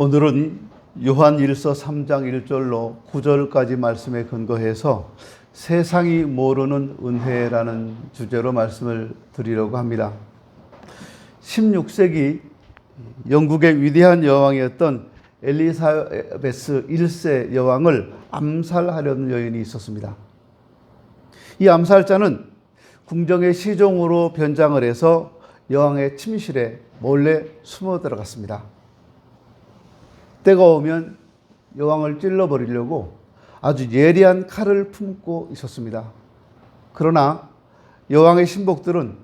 오늘은 요한일서 3장 1절로 9절까지 말씀에 근거해서 세상이 모르는 은혜라는 주제로 말씀을 드리려고 합니다. 16세기 영국의 위대한 여왕이었던 엘리사베스 1세 여왕을 암살하려는 여인이 있었습니다. 이 암살자는 궁정의 시종으로 변장을 해서 여왕의 침실에 몰래 숨어 들어갔습니다. 때가 오면 여왕을 찔러버리려고 아주 예리한 칼을 품고 있었습니다. 그러나 여왕의 신복들은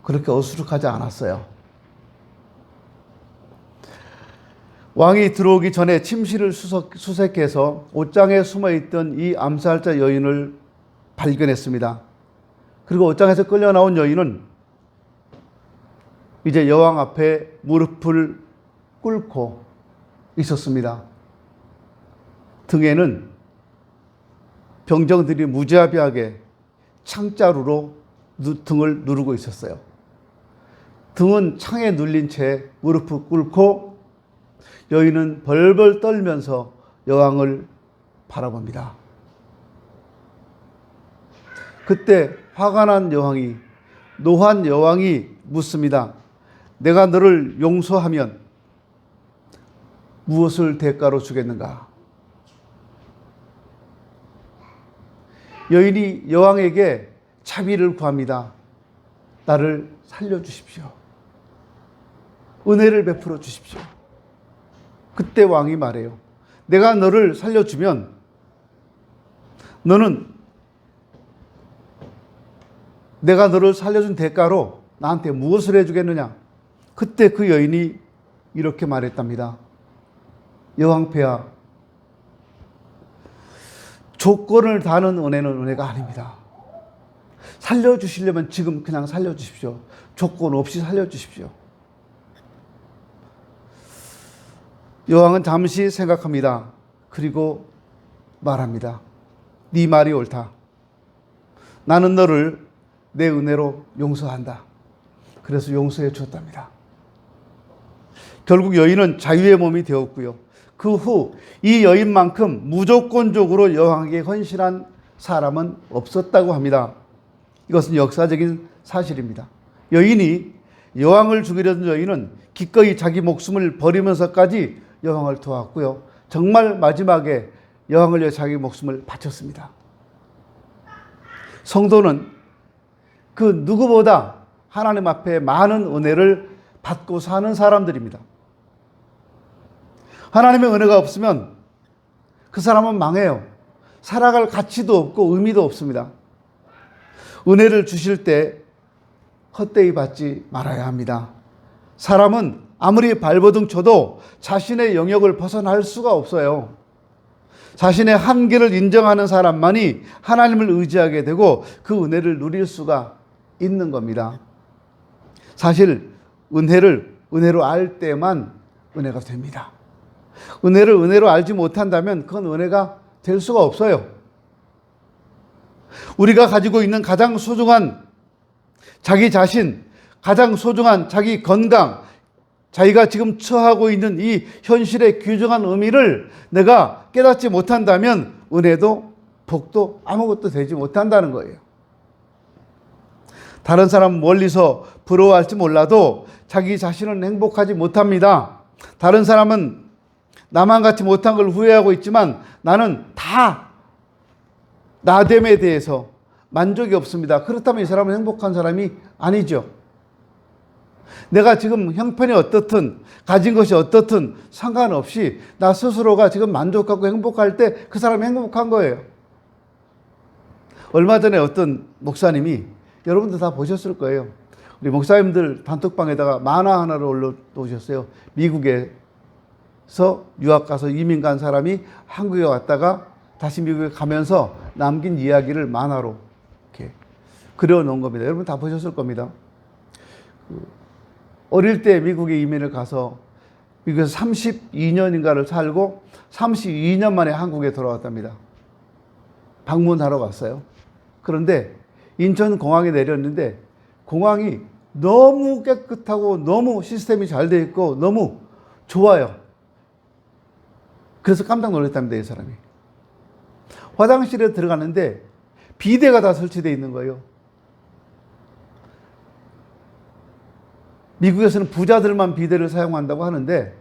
그렇게 어수룩하지 않았어요. 왕이 들어오기 전에 침실을 수색해서 옷장에 숨어있던 이 암살자 여인을 발견했습니다. 그리고 옷장에서 끌려 나온 여인은 이제 여왕 앞에 무릎을 꿇고 있었습니다. 등에는 병정들이 무자비하게 창자루로 등을 누르고 있었어요. 등은 창에 눌린 채 무릎을 꿇고 여인은 벌벌 떨면서 여왕을 바라봅니다. 그때 화가 난 여왕이, 노한 여왕이 묻습니다. 내가 너를 용서하면 무엇을 대가로 주겠는가? 여인이 여왕에게 자비를 구합니다. 나를 살려주십시오. 은혜를 베풀어 주십시오. 그때 왕이 말해요. 내가 너를 살려주면 너는 내가 너를 살려준 대가로 나한테 무엇을 해주겠느냐? 그때 그 여인이 이렇게 말했답니다. 여왕폐하, 조건을 다하는 은혜는 은혜가 아닙니다. 살려주시려면 지금 그냥 살려주십시오. 조건 없이 살려주십시오. 여왕은 잠시 생각합니다. 그리고 말합니다. 네 말이 옳다. 나는 너를 내 은혜로 용서한다. 그래서 용서해 주었답니다. 결국 여인은 자유의 몸이 되었고요. 그 후 이 여인만큼 무조건적으로 여왕에게 헌신한 사람은 없었다고 합니다. 이것은 역사적인 사실입니다. 여인이 여왕을 죽이려던 여인은 기꺼이 자기 목숨을 버리면서까지 여왕을 도왔고요. 정말 마지막에 여왕을 위해 자기 목숨을 바쳤습니다. 성도는 그 누구보다 하나님 앞에 많은 은혜를 받고 사는 사람들입니다. 하나님의 은혜가 없으면 그 사람은 망해요. 살아갈 가치도 없고 의미도 없습니다. 은혜를 주실 때 헛되이 받지 말아야 합니다. 사람은 아무리 발버둥 쳐도 자신의 영역을 벗어날 수가 없어요. 자신의 한계를 인정하는 사람만이 하나님을 의지하게 되고 그 은혜를 누릴 수가 있는 겁니다. 사실 은혜를 은혜로 알 때만 은혜가 됩니다. 은혜를 은혜로 알지 못한다면 그건 은혜가 될 수가 없어요. 우리가 가지고 있는 가장 소중한 자기 자신, 가장 소중한 자기 건강, 자기가 지금 처하고 있는 이 현실의 귀중한 의미를 내가 깨닫지 못한다면 은혜도 복도 아무것도 되지 못한다는 거예요. 다른 사람 멀리서 부러워할지 몰라도 자기 자신은 행복하지 못합니다. 다른 사람은 나만 갖지 못한 걸 후회하고 있지만 나는 다 나됨에 대해서 만족이 없습니다. 그렇다면 이 사람은 행복한 사람이 아니죠. 내가 지금 형편이 어떻든 가진 것이 어떻든 상관없이 나 스스로가 지금 만족하고 행복할 때 그 사람이 행복한 거예요. 얼마 전에 어떤 목사님이, 여러분들 다 보셨을 거예요. 우리 목사님들 단톡방에다가 만화 하나를 올려놓으셨어요. 미국에서 유학 가서 이민 간 사람이 한국에 왔다가 다시 미국에 가면서 남긴 이야기를 만화로 이렇게 그려놓은 겁니다. 여러분 다 보셨을 겁니다. 어릴 때 미국에 이민을 가서 미국에서 32년인가를 살고 32년 만에 한국에 돌아왔답니다. 방문하러 갔어요. 그런데 인천공항에 내렸는데 공항이 너무 깨끗하고 너무 시스템이 잘 돼 있고 너무 좋아요. 그래서 깜짝 놀랐답니다, 이 사람이. 화장실에 들어가는데 비데가 다 설치되어 있는 거예요. 미국에서는 부자들만 비데를 사용한다고 하는데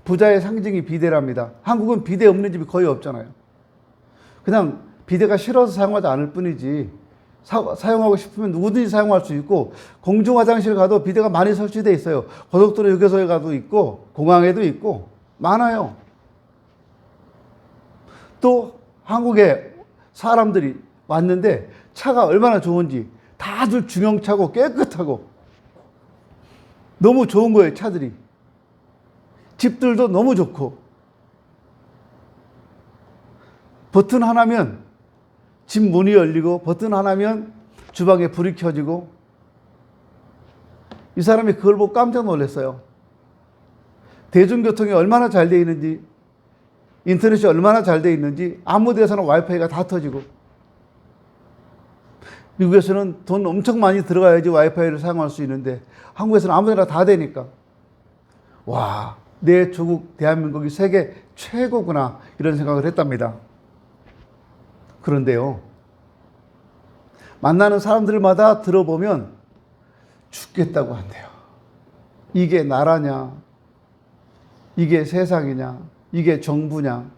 부자의 상징이 비데랍니다. 한국은 비데 없는 집이 거의 없잖아요. 그냥 비데가 싫어서 사용하지 않을 뿐이지 사용하고 싶으면 누구든지 사용할 수 있고 공중 화장실 가도 비데가 많이 설치되어 있어요. 고속도로 휴게소에 가도 있고 공항에도 있고 많아요. 또 한국에 사람들이 왔는데 차가 얼마나 좋은지 다들 중형차고 깨끗하고 너무 좋은 거예요, 차들이. 집들도 너무 좋고 버튼 하나면 집 문이 열리고 버튼 하나면 주방에 불이 켜지고 이 사람이 그걸 보고 깜짝 놀랐어요. 대중교통이 얼마나 잘 되어 있는지 인터넷이 얼마나 잘 되어 있는지 아무 데서나 와이파이가 다 터지고 미국에서는 돈 엄청 많이 들어가야지 와이파이를 사용할 수 있는데 한국에서는 아무 데나 다 되니까 와, 내 조국 대한민국이 세계 최고구나 이런 생각을 했답니다. 그런데요, 만나는 사람들마다 들어보면 죽겠다고 한대요. 이게 나라냐? 이게 세상이냐? 이게 정부냐?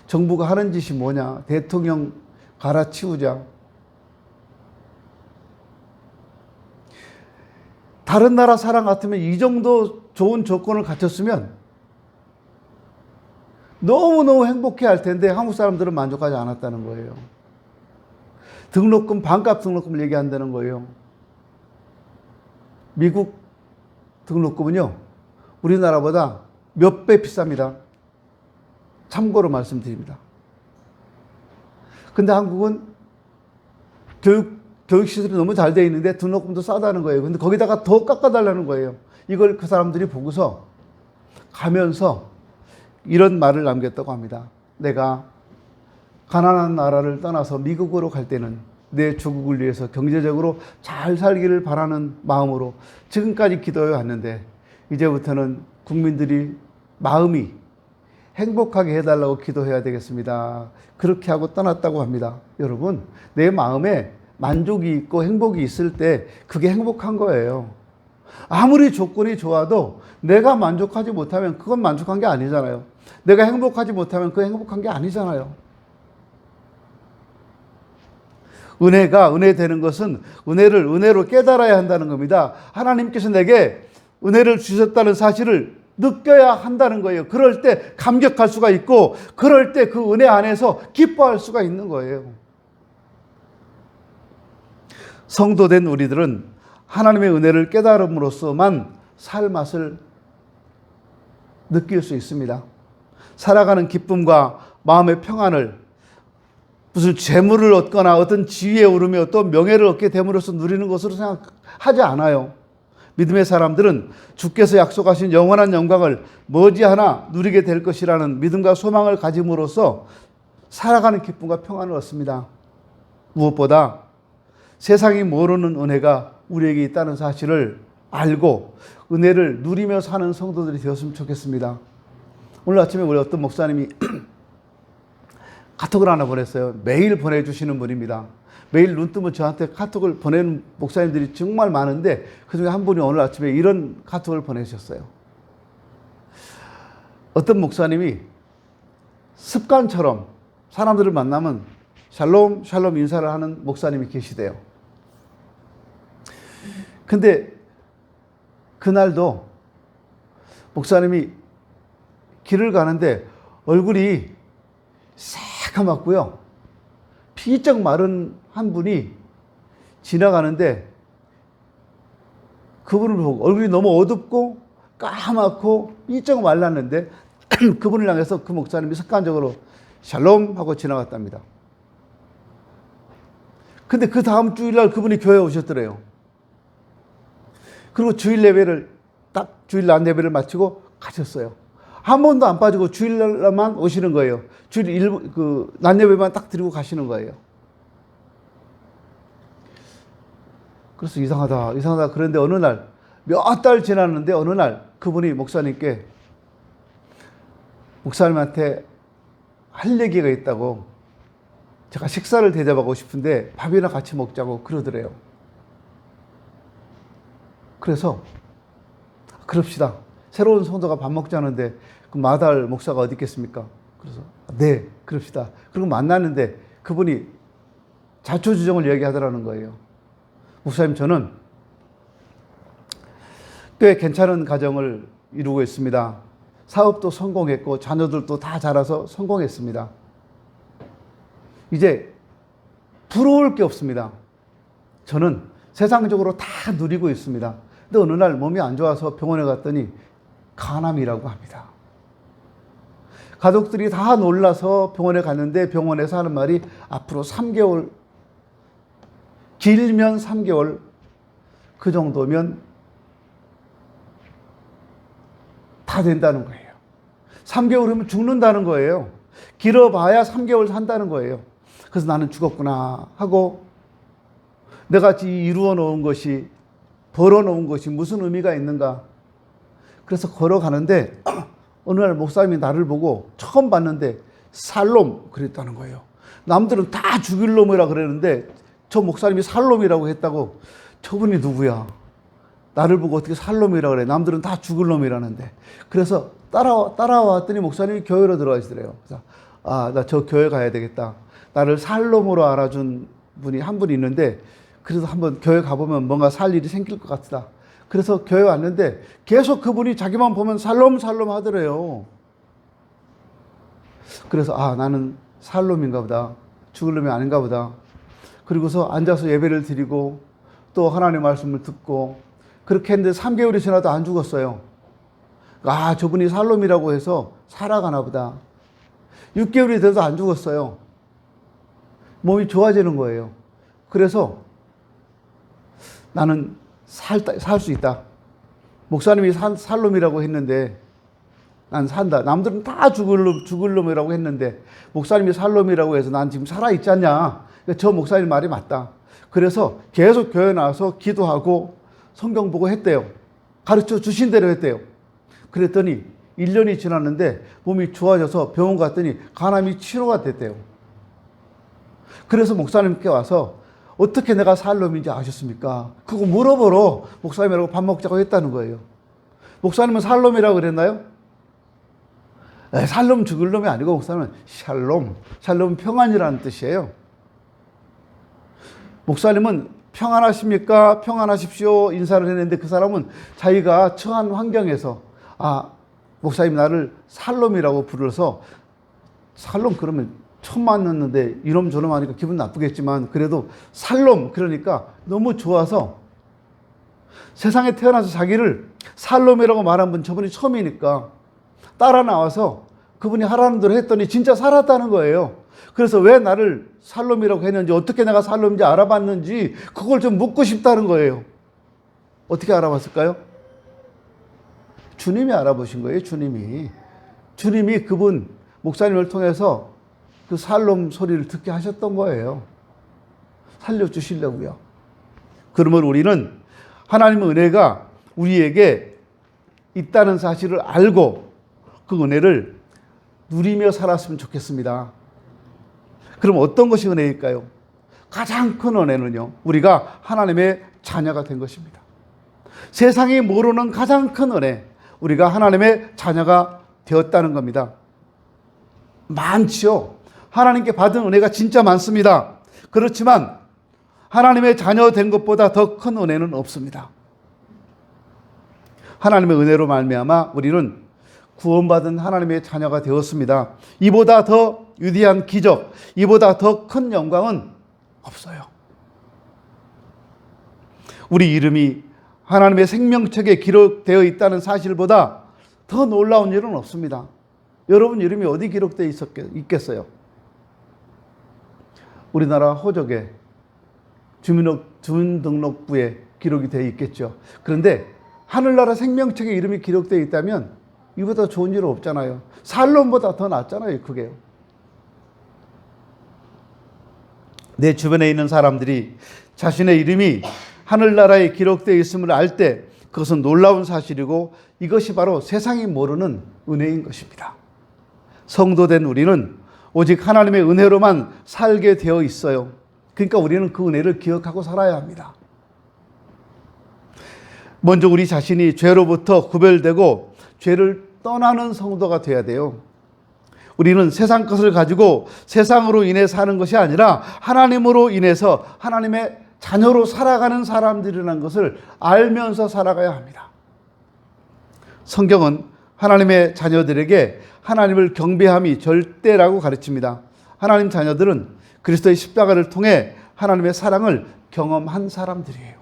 정부가 하는 짓이 뭐냐? 대통령 갈아치우자. 다른 나라 사람 같으면 이 정도 좋은 조건을 갖췄으면 너무너무 행복해 할 텐데 한국 사람들은 만족하지 않았다는 거예요. 등록금, 반값 등록금을 얘기한다는 거예요. 미국 등록금은요, 우리나라보다 몇 배 비쌉니다. 참고로 말씀드립니다. 근데 한국은 교육시설이 너무 잘 되어 있는데 등록금도 싸다는 거예요. 근데 거기다가 더 깎아달라는 거예요. 이걸 그 사람들이 보고서 가면서 이런 말을 남겼다고 합니다. 내가 가난한 나라를 떠나서 미국으로 갈 때는 내 조국을 위해서 경제적으로 잘 살기를 바라는 마음으로 지금까지 기도해 왔는데 이제부터는 국민들이 마음이 행복하게 해달라고 기도해야 되겠습니다. 그렇게 하고 떠났다고 합니다. 여러분, 내 마음에 만족이 있고 행복이 있을 때 그게 행복한 거예요. 아무리 조건이 좋아도 내가 만족하지 못하면 그건 만족한 게 아니잖아요. 내가 행복하지 못하면 그건 행복한 게 아니잖아요. 은혜가 은혜 되는 것은 은혜를 은혜로 깨달아야 한다는 겁니다. 하나님께서 내게 은혜를 주셨다는 사실을 느껴야 한다는 거예요. 그럴 때 감격할 수가 있고 그럴 때 그 은혜 안에서 기뻐할 수가 있는 거예요. 성도된 우리들은 하나님의 은혜를 깨달음으로써만 살 맛을 느낄 수 있습니다. 살아가는 기쁨과 마음의 평안을 무슨 재물을 얻거나 어떤 지위에 오르며 또 명예를 얻게 됨으로써 누리는 것으로 생각하지 않아요. 믿음의 사람들은 주께서 약속하신 영원한 영광을 머지않아 누리게 될 것이라는 믿음과 소망을 가짐으로써 살아가는 기쁨과 평안을 얻습니다. 무엇보다 세상이 모르는 은혜가 우리에게 있다는 사실을 알고 은혜를 누리며 사는 성도들이 되었으면 좋겠습니다. 오늘 아침에 우리 어떤 목사님이 카톡을 하나 보냈어요. 매일 보내주시는 분입니다. 매일 눈 뜨면 저한테 카톡을 보내는 목사님들이 정말 많은데 그중에 한 분이 오늘 아침에 이런 카톡을 보내주셨어요. 어떤 목사님이 습관처럼 사람들을 만나면 샬롬 샬롬 인사를 하는 목사님이 계시대요. 근데 그날도 목사님이 길을 가는데 얼굴이 새카맣고요. 피쩍 마른 한 분이 지나가는데 그분을 보고 얼굴이 너무 어둡고 까맣고 삐쩍 말랐는데 그분을 향해서 그 목사님이 습관적으로 샬롬 하고 지나갔답니다. 근데 그 다음 주일날 그분이 교회에 오셨더래요. 그리고 주일 예배를 딱 주일 낮 예배를 마치고 가셨어요. 한 번도 안 빠지고 주일날만 오시는 거예요. 주일 낮 예배만 딱 드리고 가시는 거예요. 그래서 이상하다. 그런데 어느 날 몇 달 지났는데 어느 날 그분이 목사님께 목사님한테 할 얘기가 있다고 제가 식사를 대접하고 싶은데 밥이나 같이 먹자고 그러더래요. 그래서 그럽시다. 새로운 성도가 밥 먹자는데 그 마다할 목사가 어디 있겠습니까? 그래서 네, 그럽시다. 그리고 만났는데 그분이 자초지종을 얘기하더라는 거예요. 목사님, 저는 꽤 괜찮은 가정을 이루고 있습니다. 사업도 성공했고 자녀들도 다 자라서 성공했습니다. 이제 부러울 게 없습니다. 저는 세상적으로 다 누리고 있습니다. 근데 어느 날 몸이 안 좋아서 병원에 갔더니 간암이라고 합니다. 가족들이 다 놀라서 병원에 갔는데 병원에서 하는 말이 앞으로 3개월, 길면 3개월, 그 정도면 다 된다는 거예요. 3개월이면 죽는다는 거예요. 길어봐야 3개월 산다는 거예요. 그래서 나는 죽었구나 하고 내가 이루어 놓은 것이, 벌어 놓은 것이 무슨 의미가 있는가. 그래서 걸어가는데 어느 날 목사님이 나를 보고 처음 봤는데 살롬 그랬다는 거예요. 남들은 다 죽일 놈이라 그랬는데 저 목사님이 살롬이라고 했다고. 저분이 누구야? 나를 보고 어떻게 살롬이라 그래? 남들은 다 죽을 놈이라는데. 그래서 따라왔더니 목사님이 교회로 들어가시더래요. 그래서 나 저 교회 가야 되겠다. 나를 살롬으로 알아준 분이 한 분 있는데 그래서 한번 교회 가보면 뭔가 살 일이 생길 것 같다. 그래서 교회 왔는데 계속 그분이 자기만 보면 살롬 하더래요. 그래서 나는 살롬인가 보다. 죽을 놈이 아닌가 보다. 그리고서 앉아서 예배를 드리고 또 하나님의 말씀을 듣고 그렇게 했는데 3개월이 지나도 안 죽었어요. 저분이 살롬이라고 해서 살아가나 보다. 6개월이 돼도 안 죽었어요. 몸이 좋아지는 거예요. 그래서 나는 살 수 있다. 목사님이 살놈이라고 했는데 난 산다. 남들은 다 죽을 놈이라고 했는데 목사님이 살놈이라고 해서 난 지금 살아있지 않냐. 저 목사님 말이 맞다. 그래서 계속 교회 나와서 기도하고 성경 보고 했대요. 가르쳐 주신 대로 했대요. 그랬더니 1년이 지났는데 몸이 좋아져서 병원 갔더니 간암이 치료가 됐대요. 그래서 목사님께 와서 어떻게 내가 살놈인지 아셨습니까? 그거 물어보러 목사님이라고 밥 먹자고 했다는 거예요. 목사님은 살놈이라고 그랬나요? 살놈 죽을 놈이 아니고 목사님은 샬롬. 샬롬은 평안이라는 뜻이에요. 목사님은 평안하십니까? 평안하십시오. 인사를 했는데 그 사람은 자기가 처한 환경에서 목사님 나를 살롬이라고 불러서 살롬 그러면 처음 만났는데 이놈 저놈 하니까 기분 나쁘겠지만 그래도 살롬 그러니까 너무 좋아서 세상에 태어나서 자기를 살롬이라고 말한 분 저분이 처음이니까 따라 나와서 그분이 하라는 대로 했더니 진짜 살았다는 거예요. 그래서 왜 나를 살롬이라고 했는지 어떻게 내가 살롬인지 알아봤는지 그걸 좀 묻고 싶다는 거예요. 어떻게 알아봤을까요? 주님이 알아보신 거예요. 주님이 그분 목사님을 통해서 그 살롬 소리를 듣게 하셨던 거예요. 살려주시려고요. 그러면 우리는 하나님의 은혜가 우리에게 있다는 사실을 알고 그 은혜를 누리며 살았으면 좋겠습니다. 그럼 어떤 것이 은혜일까요? 가장 큰 은혜는요, 우리가 하나님의 자녀가 된 것입니다. 세상이 모르는 가장 큰 은혜, 우리가 하나님의 자녀가 되었다는 겁니다. 많지요. 하나님께 받은 은혜가 진짜 많습니다. 그렇지만 하나님의 자녀 된 것보다 더 큰 은혜는 없습니다. 하나님의 은혜로 말미암아 우리는 구원받은 하나님의 자녀가 되었습니다. 이보다 더 위대한 기적, 이보다 더 큰 영광은 없어요. 우리 이름이 하나님의 생명책에 기록되어 있다는 사실보다 더 놀라운 일은 없습니다. 여러분 이름이 어디 기록되어 있겠어요? 우리나라 호적에 주민등록부에 기록이 되어 있겠죠. 그런데 하늘나라 생명책에 이름이 기록되어 있다면 이보다 좋은 일은 없잖아요. 살롬보다 더 낫잖아요. 그게요. 내 주변에 있는 사람들이 자신의 이름이 하늘나라에 기록되어 있음을 알 때 그것은 놀라운 사실이고 이것이 바로 세상이 모르는 은혜인 것입니다. 성도된 우리는 오직 하나님의 은혜로만 살게 되어 있어요. 그러니까 우리는 그 은혜를 기억하고 살아야 합니다. 먼저 우리 자신이 죄로부터 구별되고 죄를 떠나는 성도가 되어야 돼요. 우리는 세상 것을 가지고 세상으로 인해 사는 것이 아니라 하나님으로 인해서 하나님의 자녀로 살아가는 사람들이라는 것을 알면서 살아가야 합니다. 성경은 하나님의 자녀들에게 하나님을 경배함이 절대라고 가르칩니다. 하나님 자녀들은 그리스도의 십자가를 통해 하나님의 사랑을 경험한 사람들이에요.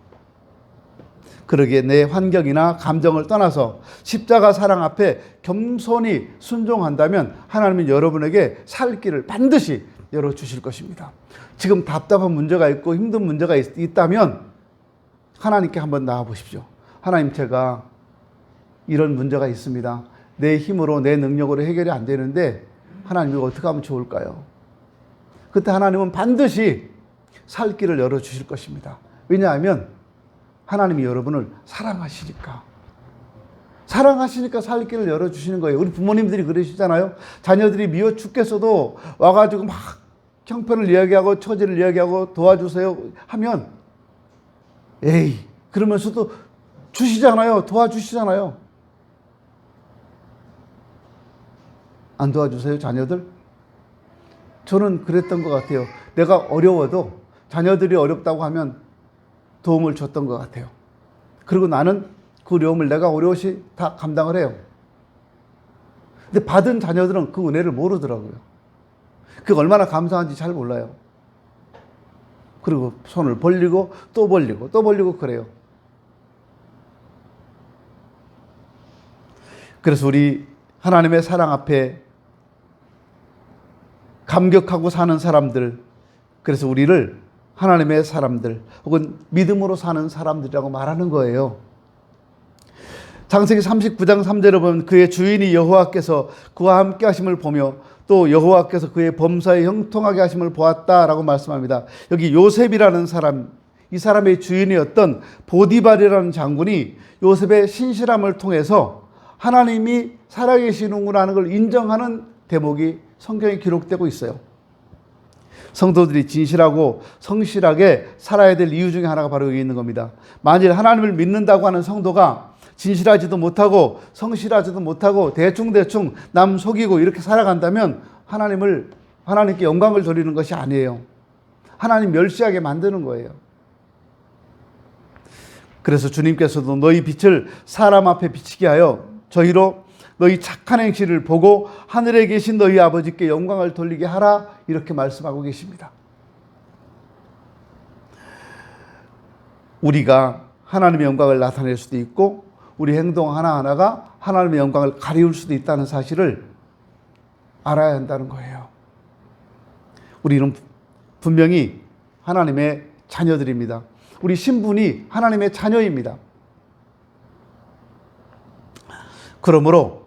그러기에 내 환경이나 감정을 떠나서 십자가 사랑 앞에 겸손히 순종한다면 하나님은 여러분에게 살 길을 반드시 열어주실 것입니다. 지금 답답한 문제가 있고 힘든 문제가 있다면 하나님께 한번 나와보십시오. 하나님, 제가 이런 문제가 있습니다. 내 힘으로 내 능력으로 해결이 안 되는데 하나님, 이거 어떻게 하면 좋을까요? 그때 하나님은 반드시 살 길을 열어주실 것입니다. 왜냐하면 하나님이 여러분을 사랑하시니까 살 길을 열어주시는 거예요. 우리 부모님들이 그러시잖아요. 자녀들이 미워 죽겠어도 와가지고 막 형편을 이야기하고 처지를 이야기하고 도와주세요 하면 에이 그러면서도 주시잖아요. 도와주시잖아요. 안 도와주세요, 자녀들? 저는 그랬던 것 같아요. 내가 어려워도 자녀들이 어렵다고 하면 도움을 줬던 것 같아요. 그리고 나는 그 어려움을 내가 어려워시 다 감당을 해요. 근데 받은 자녀들은 그 은혜를 모르더라고요. 그게 얼마나 감사한지 잘 몰라요. 그리고 손을 벌리고 또 벌리고 또 벌리고 그래요. 그래서 우리 하나님의 사랑 앞에 감격하고 사는 사람들, 그래서 우리를 하나님의 사람들 혹은 믿음으로 사는 사람들이라고 말하는 거예요. 창세기 39장 3절에 보면 그의 주인이 여호와께서 그와 함께 하심을 보며 또 여호와께서 그의 범사에 형통하게 하심을 보았다라고 말씀합니다. 여기 요셉이라는 사람, 이 사람의 주인이었던 보디발이라는 장군이 요셉의 신실함을 통해서 하나님이 살아계시는구나 하는 걸 인정하는 대목이 성경에 기록되고 있어요. 성도들이 진실하고 성실하게 살아야 될 이유 중에 하나가 바로 여기 있는 겁니다. 만일 하나님을 믿는다고 하는 성도가 진실하지도 못하고 성실하지도 못하고 대충대충 남 속이고 이렇게 살아간다면 하나님께 영광을 돌리는 것이 아니에요. 하나님 멸시하게 만드는 거예요. 그래서 주님께서도 너희 빛을 사람 앞에 비치게 하여 저희로 너희 착한 행실을 보고 하늘에 계신 너희 아버지께 영광을 돌리게 하라, 이렇게 말씀하고 계십니다. 우리가 하나님의 영광을 나타낼 수도 있고 우리 행동 하나하나가 하나님의 영광을 가리울 수도 있다는 사실을 알아야 한다는 거예요. 우리는 분명히 하나님의 자녀들입니다. 우리 신분이 하나님의 자녀입니다. 그러므로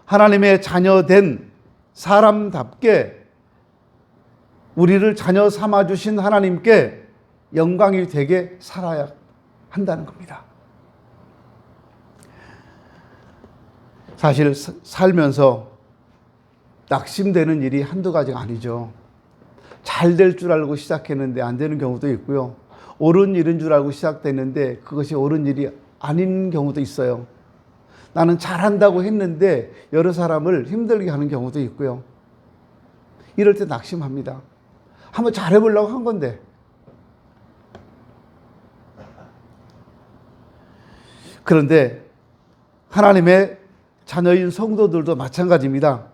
하나님의 자녀된 사람답게 우리를 자녀 삼아주신 하나님께 영광이 되게 살아야 한다는 겁니다. 사실 살면서 낙심되는 일이 한두 가지가 아니죠. 잘 될 줄 알고 시작했는데 안 되는 경우도 있고요. 옳은 일인 줄 알고 시작됐는데 그것이 옳은 일이 아닌 경우도 있어요. 나는 잘한다고 했는데 여러 사람을 힘들게 하는 경우도 있고요. 이럴 때 낙심합니다. 한번 잘해보려고 한 건데. 그런데 하나님의 자녀인 성도들도 마찬가지입니다.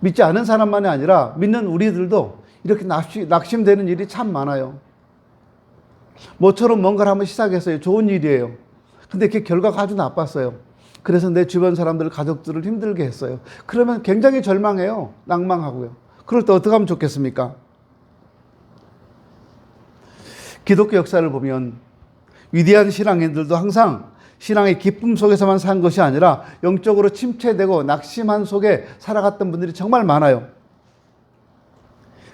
믿지 않은 사람만이 아니라 믿는 우리들도 이렇게 낙심되는 일이 참 많아요. 모처럼 뭔가를 한번 시작했어요. 좋은 일이에요. 근데 그 결과가 아주 나빴어요. 그래서 내 주변 사람들, 가족들을 힘들게 했어요. 그러면 굉장히 절망해요. 낭망하고요. 그럴 때 어떻게 하면 좋겠습니까? 기독교 역사를 보면 위대한 신앙인들도 항상 신앙의 기쁨 속에서만 산 것이 아니라 영적으로 침체되고 낙심한 속에 살아갔던 분들이 정말 많아요.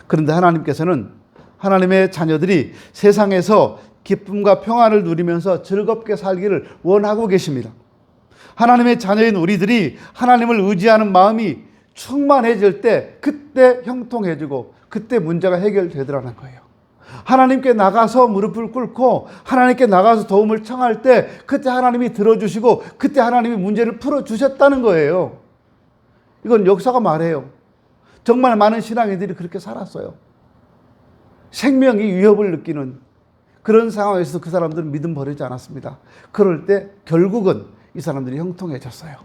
그런데 하나님께서는 하나님의 자녀들이 세상에서 기쁨과 평안을 누리면서 즐겁게 살기를 원하고 계십니다. 하나님의 자녀인 우리들이 하나님을 의지하는 마음이 충만해질 때 그때 형통해지고 그때 문제가 해결되더라는 거예요. 하나님께 나가서 무릎을 꿇고 하나님께 나가서 도움을 청할 때 그때 하나님이 들어주시고 그때 하나님이 문제를 풀어주셨다는 거예요. 이건 역사가 말해요. 정말 많은 신앙인들이 그렇게 살았어요. 생명이 위협을 느끼는 그런 상황에서 그 사람들은 믿음 버리지 않았습니다. 그럴 때 결국은 이 사람들이 형통해졌어요.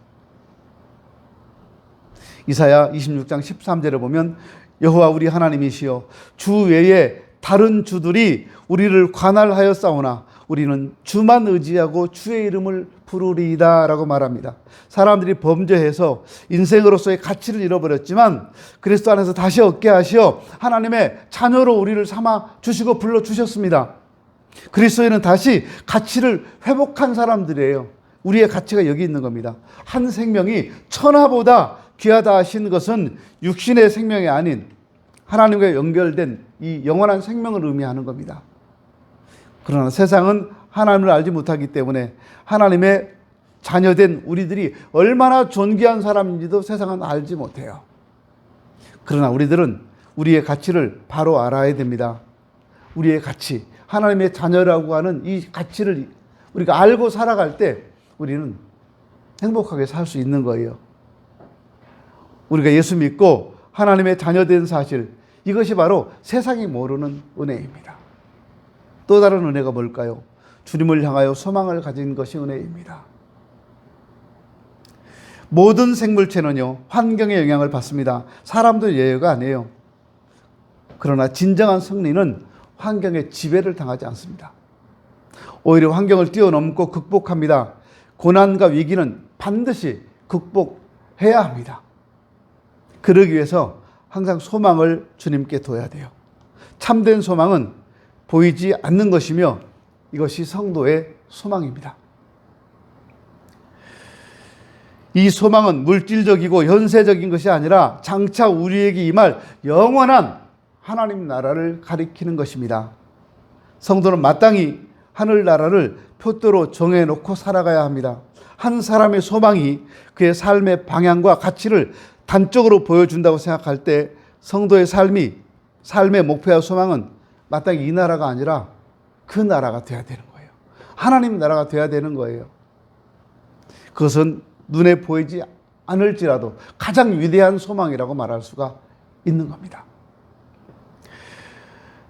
이사야 26장 13절에 보면 여호와 우리 하나님이시여 주 외에 다른 주들이 우리를 관할하여 싸우나 우리는 주만 의지하고 주의 이름을 부르리이다 라고 말합니다. 사람들이 범죄해서 인생으로서의 가치를 잃어버렸지만 그리스도 안에서 다시 얻게 하시어 하나님의 자녀로 우리를 삼아 주시고 불러주셨습니다. 그리스도인은 다시 가치를 회복한 사람들이에요. 우리의 가치가 여기 있는 겁니다. 한 생명이 천하보다 귀하다 하신 것은 육신의 생명이 아닌 하나님과 연결된 이 영원한 생명을 의미하는 겁니다. 그러나 세상은 하나님을 알지 못하기 때문에 하나님의 자녀된 우리들이 얼마나 존귀한 사람인지도 세상은 알지 못해요. 그러나 우리들은 우리의 가치를 바로 알아야 됩니다. 우리의 가치, 하나님의 자녀라고 하는 이 가치를 우리가 알고 살아갈 때 우리는 행복하게 살 수 있는 거예요. 우리가 예수 믿고 하나님의 자녀된 사실, 이것이 바로 세상이 모르는 은혜입니다. 또 다른 은혜가 뭘까요? 주님을 향하여 소망을 가진 것이 은혜입니다. 모든 생물체는요, 환경의 영향을 받습니다. 사람도 예외가 아니에요. 그러나 진정한 승리는 환경의 지배를 당하지 않습니다. 오히려 환경을 뛰어넘고 극복합니다. 고난과 위기는 반드시 극복해야 합니다. 그러기 위해서 항상 소망을 주님께 둬야 돼요. 참된 소망은 보이지 않는 것이며 이것이 성도의 소망입니다. 이 소망은 물질적이고 현세적인 것이 아니라 장차 우리에게 임할 영원한 하나님 나라를 가리키는 것입니다. 성도는 마땅히 하늘나라를 표대로 정해놓고 살아가야 합니다. 한 사람의 소망이 그의 삶의 방향과 가치를 단적으로 보여준다고 생각할 때 성도의 삶의 목표와 소망은 마땅히 이 나라가 아니라 그 나라가 돼야 되는 거예요. 하나님 나라가 돼야 되는 거예요. 그것은 눈에 보이지 않을지라도 가장 위대한 소망이라고 말할 수가 있는 겁니다.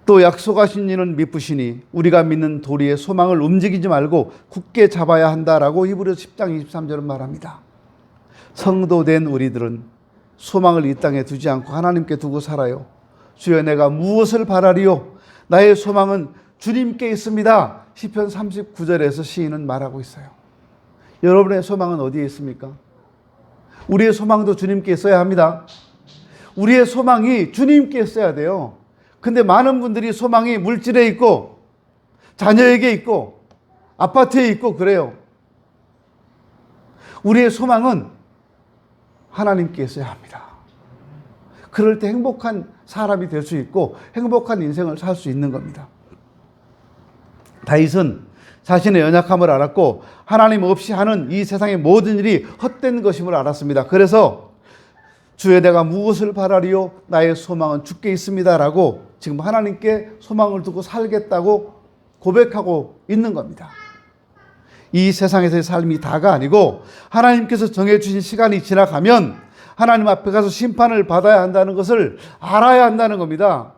또 약속하신 이는 미쁘시니 우리가 믿는 도리의 소망을 움직이지 말고 굳게 잡아야 한다라고 히브리서 10장 23절은 말합니다. 성도된 우리들은 소망을 이 땅에 두지 않고 하나님께 두고 살아요. 주여 내가 무엇을 바라리요? 나의 소망은 주님께 있습니다. 시편 39절에서 시인은 말하고 있어요. 여러분의 소망은 어디에 있습니까? 우리의 소망도 주님께 있어야 합니다. 우리의 소망이 주님께 있어야 돼요. 근데 많은 분들이 소망이 물질에 있고 자녀에게 있고 아파트에 있고 그래요. 우리의 소망은 하나님께 있어야 합니다. 그럴 때 행복한 사람이 될 수 있고 행복한 인생을 살 수 있는 겁니다. 다윗은 자신의 연약함을 알았고 하나님 없이 하는 이 세상의 모든 일이 헛된 것임을 알았습니다. 그래서 주여 내가 무엇을 바라리요? 나의 소망은 주께 있습니다 라고 지금 하나님께 소망을 두고 살겠다고 고백하고 있는 겁니다. 이 세상에서의 삶이 다가 아니고 하나님께서 정해주신 시간이 지나가면 하나님 앞에 가서 심판을 받아야 한다는 것을 알아야 한다는 겁니다.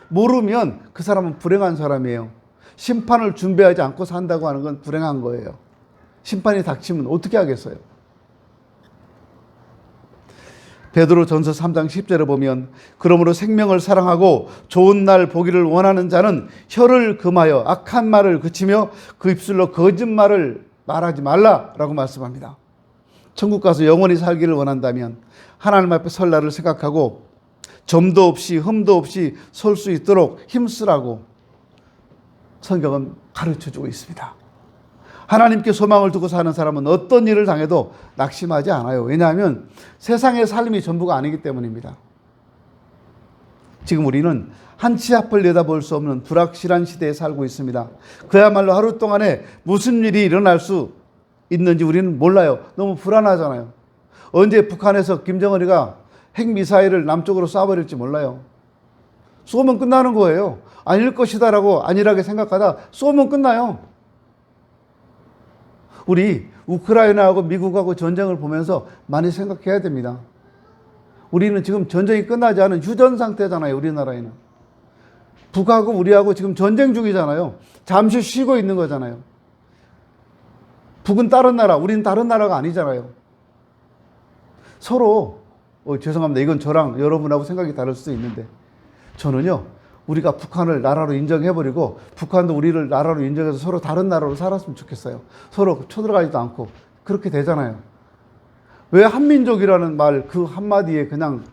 모르면 그 사람은 불행한 사람이에요. 심판을 준비하지 않고 산다고 하는 건 불행한 거예요. 심판이 닥치면 어떻게 하겠어요? 베드로전서 3장 10절에 보면 그러므로 생명을 사랑하고 좋은 날 보기를 원하는 자는 혀를 금하여 악한 말을 그치며 그 입술로 거짓말을 말하지 말라라고 말씀합니다. 천국 가서 영원히 살기를 원한다면 하나님 앞에 설 날을 생각하고 점도 없이 흠도 없이 설 수 있도록 힘쓰라고 성경은 가르쳐주고 있습니다. 하나님께 소망을 두고 사는 사람은 어떤 일을 당해도 낙심하지 않아요. 왜냐하면 세상의 삶이 전부가 아니기 때문입니다. 지금 우리는 한 치 앞을 내다볼 수 없는 불확실한 시대에 살고 있습니다. 그야말로 하루 동안에 무슨 일이 일어날 수 있는지 우리는 몰라요. 너무 불안하잖아요. 언제 북한에서 김정은이가 핵미사일을 남쪽으로 쏴버릴지 몰라요. 쏘면 끝나는 거예요. 아닐 것이다라고 안일하게 생각하다 쏘면 끝나요. 우리 우크라이나하고 미국하고 전쟁을 보면서 많이 생각해야 됩니다. 우리는 지금 전쟁이 끝나지 않은 휴전 상태잖아요. 우리나라에는. 북하고 우리하고 지금 전쟁 중이잖아요. 잠시 쉬고 있는 거잖아요. 북은 다른 나라, 우리는 다른 나라가 아니잖아요. 서로 죄송합니다. 이건 저랑 여러분하고 생각이 다를 수도 있는데 저는요. 우리가 북한을 나라로 인정해버리고 북한도 우리를 나라로 인정해서 서로 다른 나라로 살았으면 좋겠어요. 서로 쳐들어가지도 않고 그렇게 되잖아요. 왜 한민족이라는 말 그 한마디에 그냥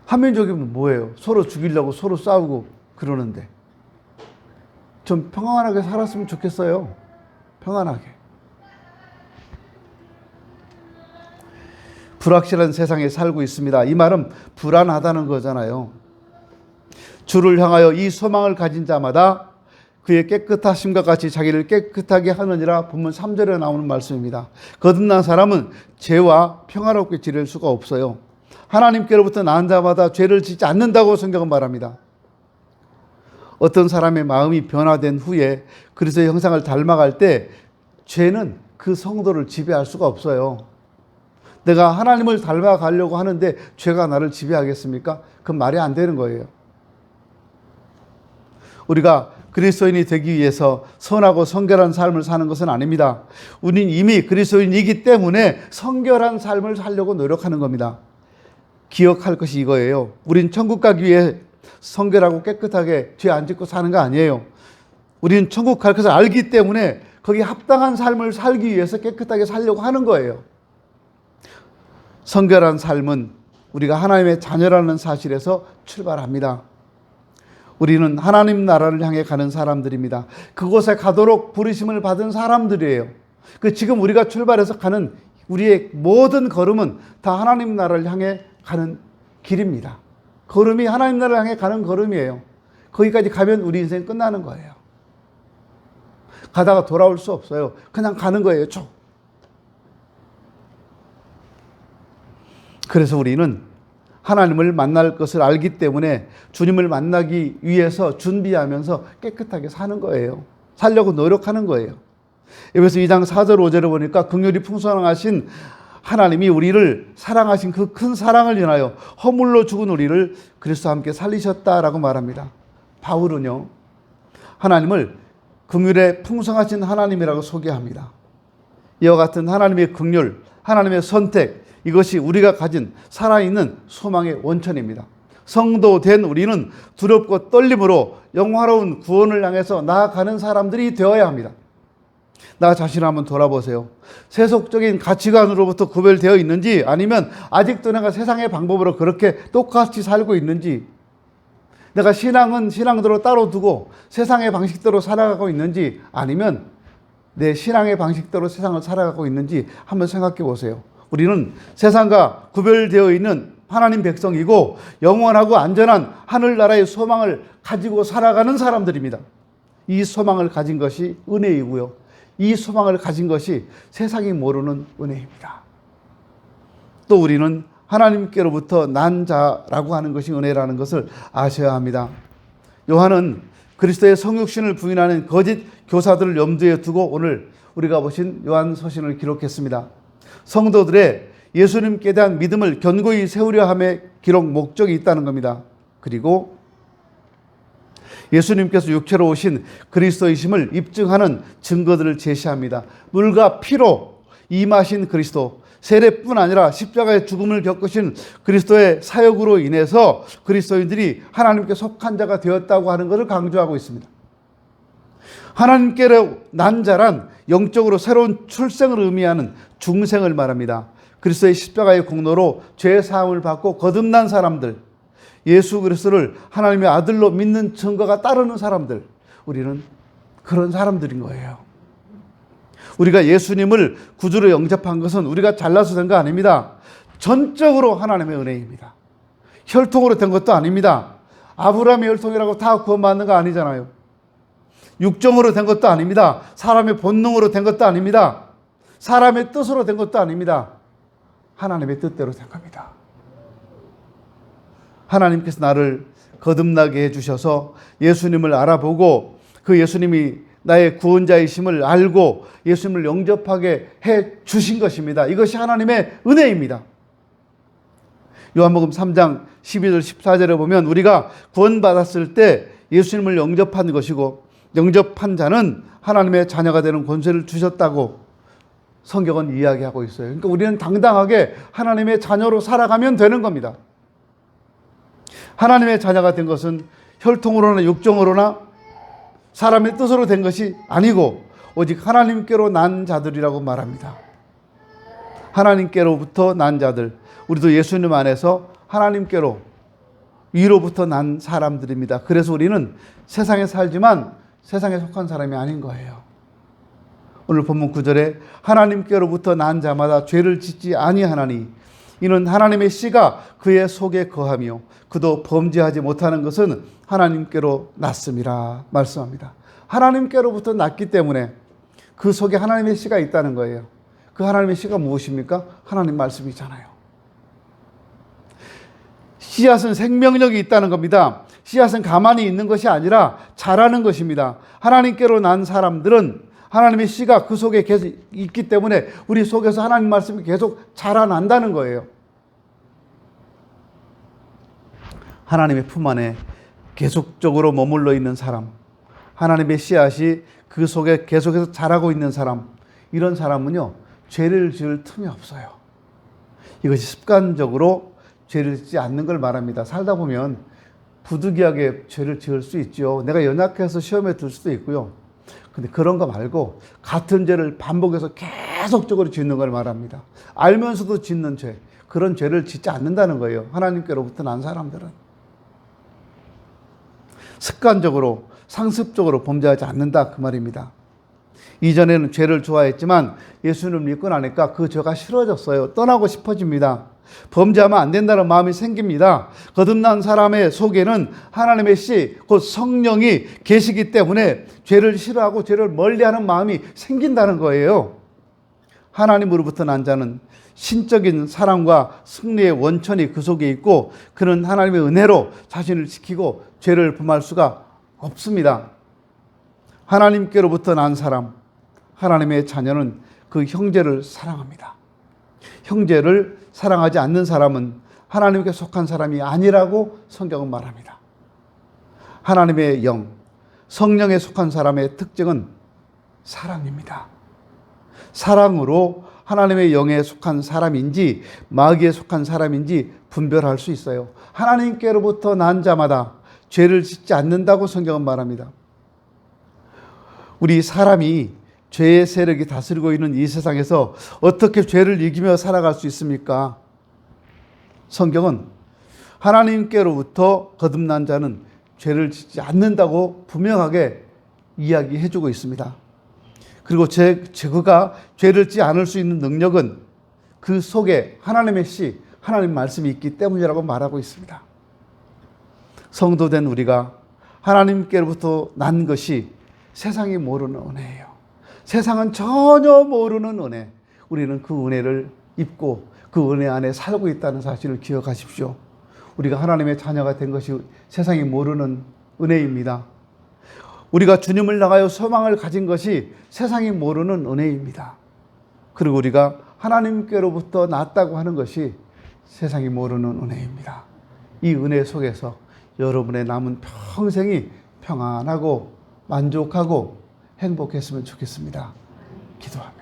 한민족이면 뭐예요? 서로 죽이려고 서로 싸우고 그러는데 좀 평안하게 살았으면 좋겠어요. 평안하게. 불확실한 세상에 살고 있습니다. 이 말은 불안하다는 거잖아요. 주를 향하여 이 소망을 가진 자마다 그의 깨끗하심과 같이 자기를 깨끗하게 하느니라 본문 3절에 나오는 말씀입니다. 거듭난 사람은 죄와 평화롭게 지낼 수가 없어요. 하나님께로부터 난 자마다 죄를 짓지 않는다고 성경은 말합니다. 어떤 사람의 마음이 변화된 후에 그리스도의 형상을 닮아갈 때 죄는 그 성도를 지배할 수가 없어요. 내가 하나님을 닮아가려고 하는데 죄가 나를 지배하겠습니까? 그건 말이 안 되는 거예요. 우리가 그리스도인이 되기 위해서 선하고 성결한 삶을 사는 것은 아닙니다. 우리는 이미 그리스도인이기 때문에 성결한 삶을 살려고 노력하는 겁니다. 기억할 것이 이거예요. 우린 천국 가기 위해 성결하고 깨끗하게 죄 안 짓고 사는 거 아니에요. 우리는 천국 갈 것을 알기 때문에 거기에 합당한 삶을 살기 위해서 깨끗하게 살려고 하는 거예요. 성결한 삶은 우리가 하나님의 자녀라는 사실에서 출발합니다. 우리는 하나님 나라를 향해 가는 사람들입니다. 그곳에 가도록 부르심을 받은 사람들이에요. 지금 우리가 출발해서 가는 우리의 모든 걸음은 다 하나님 나라를 향해 가는 길입니다. 걸음이 하나님 나라를 향해 가는 걸음이에요. 거기까지 가면 우리 인생 끝나는 거예요. 가다가 돌아올 수 없어요. 그냥 가는 거예요. 쭉. 그래서 우리는 하나님을 만날 것을 알기 때문에 주님을 만나기 위해서 준비하면서 깨끗하게 사는 거예요. 살려고 노력하는 거예요. 에베소 2장 4절 5절을 보니까 긍휼이 풍성하신 하나님이 우리를 사랑하신 그 큰 사랑을 인하여 허물로 죽은 우리를 그리스도와 함께 살리셨다라고 말합니다. 바울은요, 하나님을 긍휼에 풍성하신 하나님이라고 소개합니다. 이와 같은 하나님의 긍휼, 하나님의 선택, 이것이 우리가 가진 살아있는 소망의 원천입니다. 성도된 우리는 두렵고 떨림으로 영화로운 구원을 향해서 나아가는 사람들이 되어야 합니다. 나 자신을 한번 돌아보세요. 세속적인 가치관으로부터 구별되어 있는지 아니면 아직도 내가 세상의 방법으로 그렇게 똑같이 살고 있는지, 내가 신앙은 신앙대로 따로 두고 세상의 방식대로 살아가고 있는지 아니면 내 신앙의 방식대로 세상을 살아가고 있는지 한번 생각해 보세요. 우리는 세상과 구별되어 있는 하나님 백성이고 영원하고 안전한 하늘나라의 소망을 가지고 살아가는 사람들입니다. 이 소망을 가진 것이 은혜이고요. 이 소망을 가진 것이 세상이 모르는 은혜입니다. 또 우리는 하나님께로부터 난 자라고 하는 것이 은혜라는 것을 아셔야 합니다. 요한은 그리스도의 성육신을 부인하는 거짓 교사들을 염두에 두고 오늘 우리가 보신 요한 서신을 기록했습니다. 성도들의 예수님께 대한 믿음을 견고히 세우려 함의 기록 목적이 있다는 겁니다. 그리고 예수님께서 육체로 오신 그리스도이심을 입증하는 증거들을 제시합니다. 물과 피로 임하신 그리스도, 세례뿐 아니라 십자가의 죽음을 겪으신 그리스도의 사역으로 인해서 그리스도인들이 하나님께 속한 자가 되었다고 하는 것을 강조하고 있습니다. 하나님께로 난 자란 영적으로 새로운 출생을 의미하는 중생을 말합니다. 그리스도의 십자가의 공로로 죄 사함을 받고 거듭난 사람들, 예수 그리스도를 하나님의 아들로 믿는 증거가 따르는 사람들, 우리는 그런 사람들인 거예요. 우리가 예수님을 구주로 영접한 것은 우리가 잘나서 된 거 아닙니다. 전적으로 하나님의 은혜입니다. 혈통으로 된 것도 아닙니다. 아브라함의 혈통이라고 다 구원받는 거 아니잖아요. 육정으로 된 것도 아닙니다. 사람의 본능으로 된 것도 아닙니다. 사람의 뜻으로 된 것도 아닙니다. 하나님의 뜻대로 된 겁니다. 하나님께서 나를 거듭나게 해주셔서 예수님을 알아보고 그 예수님이 나의 구원자이심을 알고 예수님을 영접하게 해주신 것입니다. 이것이 하나님의 은혜입니다. 요한복음 3장 12절 14절에 보면 우리가 구원받았을 때 예수님을 영접한 것이고 영접한 자는 하나님의 자녀가 되는 권세를 주셨다고 성경은 이야기하고 있어요. 그러니까 우리는 당당하게 하나님의 자녀로 살아가면 되는 겁니다. 하나님의 자녀가 된 것은 혈통으로나 육정으로나 사람의 뜻으로 된 것이 아니고 오직 하나님께로 난 자들이라고 말합니다. 하나님께로부터 난 자들, 우리도 예수님 안에서 하나님께로 위로부터 난 사람들입니다. 그래서 우리는 세상에 살지만 세상에 속한 사람이 아닌 거예요. 오늘 본문 9절에 하나님께로부터 난 자마다 죄를 짓지 아니하나니 이는 하나님의 씨가 그의 속에 거하며 그도 범죄하지 못하는 것은 하나님께로 났음이라 말씀합니다. 하나님께로부터 났기 때문에 그 속에 하나님의 씨가 있다는 거예요. 그 하나님의 씨가 무엇입니까? 하나님 말씀이잖아요. 씨앗은 생명력이 있다는 겁니다. 씨앗은 가만히 있는 것이 아니라 자라는 것입니다. 하나님께로 난 사람들은 하나님의 씨가 그 속에 계속 있기 때문에 우리 속에서 하나님 말씀이 계속 자라난다는 거예요. 하나님의 품 안에 계속적으로 머물러 있는 사람, 하나님의 씨앗이 그 속에 계속해서 자라고 있는 사람, 이런 사람은요, 죄를 지을 틈이 없어요. 이것이 습관적으로 죄를 짓지 않는 걸 말합니다. 살다 보면 부득이하게 죄를 지을 수 있죠. 내가 연약해서 시험에 들 수도 있고요. 근데 그런 거 말고 같은 죄를 반복해서 계속적으로 짓는 걸 말합니다. 알면서도 짓는 죄, 그런 죄를 짓지 않는다는 거예요. 하나님께로부터 난 사람들은. 습관적으로, 상습적으로 범죄하지 않는다, 그 말입니다. 이전에는 죄를 좋아했지만 예수님을 믿고 나니까 그 죄가 싫어졌어요. 떠나고 싶어집니다. 범죄하면 안 된다는 마음이 생깁니다. 거듭난 사람의 속에는 하나님의 씨, 곧 성령이 계시기 때문에 죄를 싫어하고 죄를 멀리하는 마음이 생긴다는 거예요. 하나님으로부터 난 자는 신적인 사랑과 승리의 원천이 그 속에 있고 그는 하나님의 은혜로 자신을 지키고 죄를 범할 수가 없습니다. 하나님께로부터 난 사람, 하나님의 자녀는 그 형제를 사랑합니다. 형제를 사랑하지 않는 사람은 하나님께 속한 사람이 아니라고 성경은 말합니다. 하나님의 영, 성령에 속한 사람의 특징은 사랑입니다. 사랑으로 하나님의 영에 속한 사람인지 마귀에 속한 사람인지 분별할 수 있어요. 하나님께로부터 난 자마다 죄를 짓지 않는다고 성경은 말합니다. 우리 사람이 죄의 세력이 다스리고 있는 이 세상에서 어떻게 죄를 이기며 살아갈 수 있습니까? 성경은 하나님께로부터 거듭난 자는 죄를 짓지 않는다고 분명하게 이야기해주고 있습니다. 그리고 그가 죄를 짓지 않을 수 있는 능력은 그 속에 하나님의 씨, 하나님 말씀이 있기 때문이라고 말하고 있습니다. 성도된 우리가 하나님께로부터 난 것이 세상이 모르는 은혜예요. 세상은 전혀 모르는 은혜. 우리는 그 은혜를 입고 그 은혜 안에 살고 있다는 사실을 기억하십시오. 우리가 하나님의 자녀가 된 것이 세상이 모르는 은혜입니다. 우리가 주님을 향하여 소망을 가진 것이 세상이 모르는 은혜입니다. 그리고 우리가 하나님께로부터 났다고 하는 것이 세상이 모르는 은혜입니다. 이 은혜 속에서 여러분의 남은 평생이 평안하고 만족하고 행복했으면 좋겠습니다. 기도합니다.